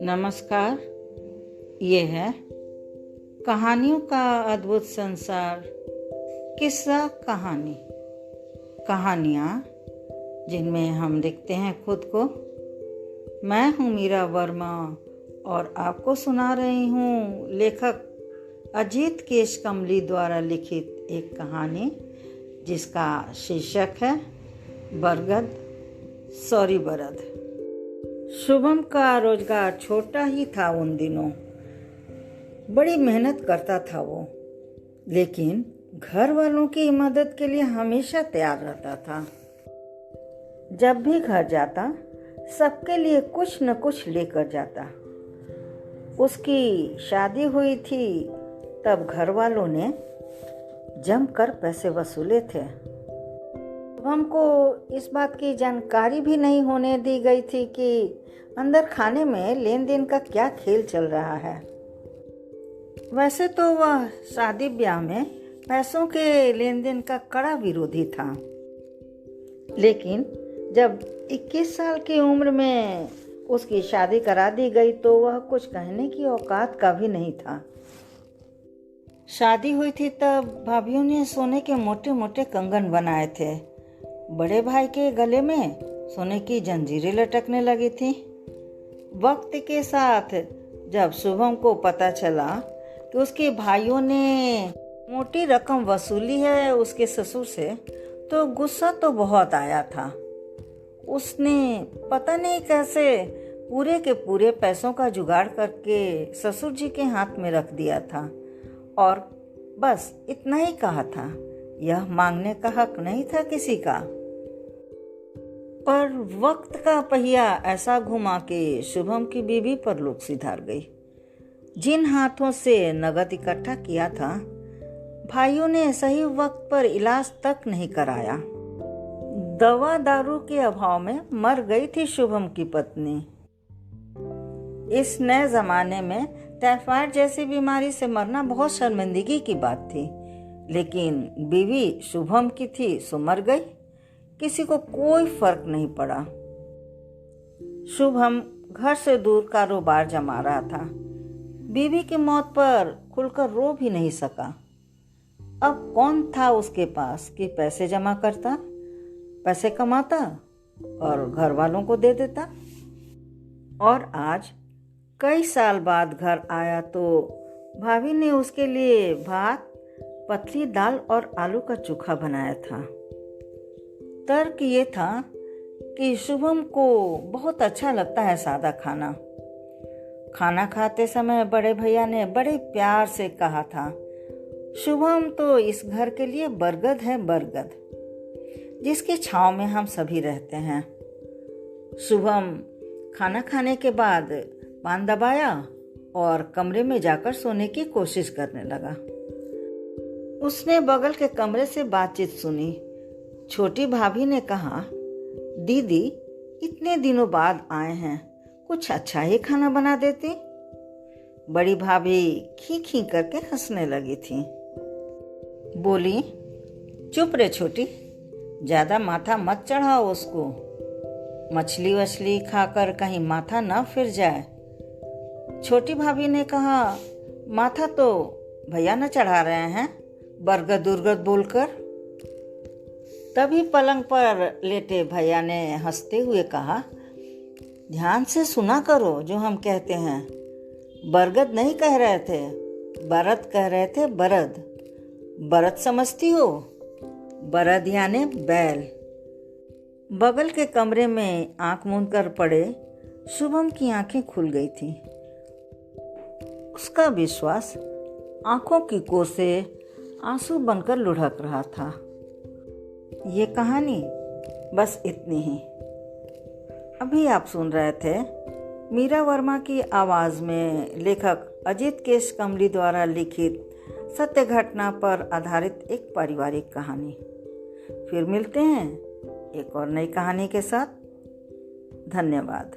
नमस्कार। ये है कहानियों का अद्भुत संसार। किस्सा कहानी, कहानियाँ जिनमें हम देखते हैं खुद को। मैं हूँ मीरा वर्मा और आपको सुना रही हूँ लेखक अजीत केशकमली द्वारा लिखित एक कहानी जिसका शीर्षक है बरगद सॉरी बरद। शुभम का रोजगार छोटा ही था उन दिनों। बड़ी मेहनत करता था वो, लेकिन घर वालों की मदद के लिए हमेशा तैयार रहता था। जब भी घर जाता सबके लिए कुछ न कुछ लेकर जाता। उसकी शादी हुई थी तब घर वालों ने जमकर पैसे वसूले थे। हमको इस बात की जानकारी भी नहीं होने दी गई थी कि अंदर खाने में लेन देन का क्या खेल चल रहा है। वैसे तो वह शादी ब्याह में पैसों के लेन देन का कड़ा विरोधी था, लेकिन जब 21 साल की उम्र में उसकी शादी करा दी गई तो वह कुछ कहने की औकात का भी नहीं था। शादी हुई थी तब भाभीयों ने सोने के मोटे मोटे कंगन बनाए थे। बड़े भाई के गले में सोने की जंजीरें लटकने लगी थी। वक्त के साथ जब शुभम को पता चला कि उसके भाइयों ने मोटी रकम वसूली है उसके ससुर से, तो गुस्सा तो बहुत आया था। उसने पता नहीं कैसे पूरे के पूरे पैसों का जुगाड़ करके ससुर जी के हाथ में रख दिया था और बस इतना ही कहा था। यह मांगने का हक नहीं था किसी का। पर वक्त का पहिया ऐसा घुमा कि शुभम की बीवी पर लुक सिधार गई। जिन हाथों से नगद इकट्ठा किया था, भाइयों ने सही वक्त पर इलाज तक नहीं कराया। दवा दारू के अभाव में मर गई थी शुभम की पत्नी। इस नए जमाने में टाइफाइड जैसी बीमारी से मरना बहुत शर्मिंदगी की बात थी, लेकिन बीवी शुभम की थी सो मर गई। किसी को कोई फर्क नहीं पड़ा। शुभम घर से दूर कारोबार जमा रहा था। बीवी की मौत पर खुलकर रो भी नहीं सका। अब कौन था उसके पास कि पैसे जमा करता, पैसे कमाता और घर वालों को दे देता। और आज कई साल बाद घर आया तो भाभी ने उसके लिए भात, पतली दाल और आलू का चोखा बनाया था। तर्क ये था कि शुभम को बहुत अच्छा लगता है सादा खाना। खाना खाते समय बड़े भैया ने बड़े प्यार से कहा था, शुभम तो इस घर के लिए बरगद है, बरगद जिसकी छांव में हम सभी रहते हैं। शुभम खाना खाने के बाद पान दबाया और कमरे में जाकर सोने की कोशिश करने लगा। उसने बगल के कमरे से बातचीत सुनी। छोटी भाभी ने कहा, दीदी इतने दिनों बाद आए हैं, कुछ अच्छा ही खाना बना देती। बड़ी भाभी खी खी करके हंसने लगी थी। बोली, चुप रे छोटी, ज्यादा माथा मत चढ़ाओ उसको। मछली वछली खाकर कहीं माथा न फिर जाए। छोटी भाभी ने कहा, माथा तो भैया न चढ़ा रहे हैं, बरगद उर्गद बोलकर। तभी पलंग पर लेटे भैया ने हंसते हुए कहा, ध्यान से सुना करो जो हम कहते हैं। बरगद नहीं कह रहे थे, बरद कह रहे थे, बरद। बरद समझती हो? बरद यानी बैल। बगल के कमरे में आंख मूंद कर पड़े शुभम की आंखें खुल गई थी। उसका विश्वास आंखों की कोर से आंसू बनकर लुढ़क रहा था। ये कहानी बस इतनी ही। अभी आप सुन रहे थे मीरा वर्मा की आवाज में लेखक अजीत केशकमली द्वारा लिखित सत्य घटना पर आधारित एक पारिवारिक कहानी। फिर मिलते हैं एक और नई कहानी के साथ। धन्यवाद।